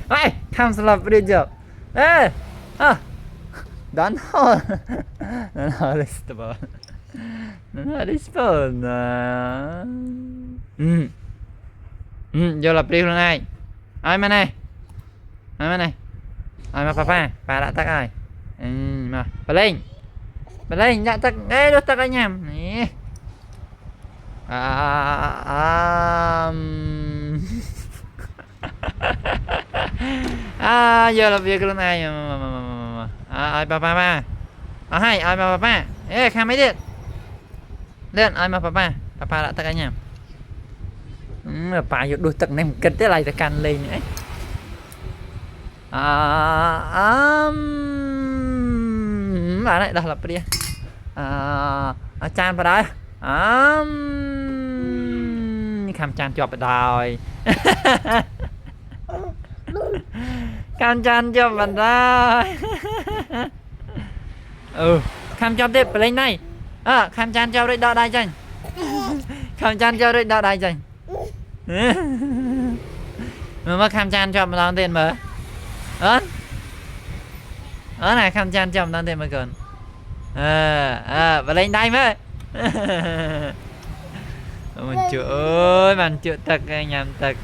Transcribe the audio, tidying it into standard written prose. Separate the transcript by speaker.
Speaker 1: Ê, tham sập đi chưa? Ê, à, đón ho, đón ho respawn, đón ho respawn. Vô lập đi luôn này. Ai mà này, ai mà papa, bà đã tắt ai? Mà bà lên, đã tắt, ê, đốt tắt anh nhầm, nè. Giờ là việc luôn này ai papa hay ai mà papa ê khai mấy điện lên ai mà papa đã tắt anh nhầm bà vô đôi tật này một kịch thế này ta can lên ấy bà này đặt lập đi chan vào đấy khám chan cho vào đòi khám chan cho vào đòi khám cho tiếp lên này khám chan cho đây đo đây chanh khám chan cho đây đo đây chanh mà khám chan cho mà đón tiền mà này khám chan cho mà đón tiền mà còn và lên đây mới mình chữa ơi bạn chữa tật nhầm tật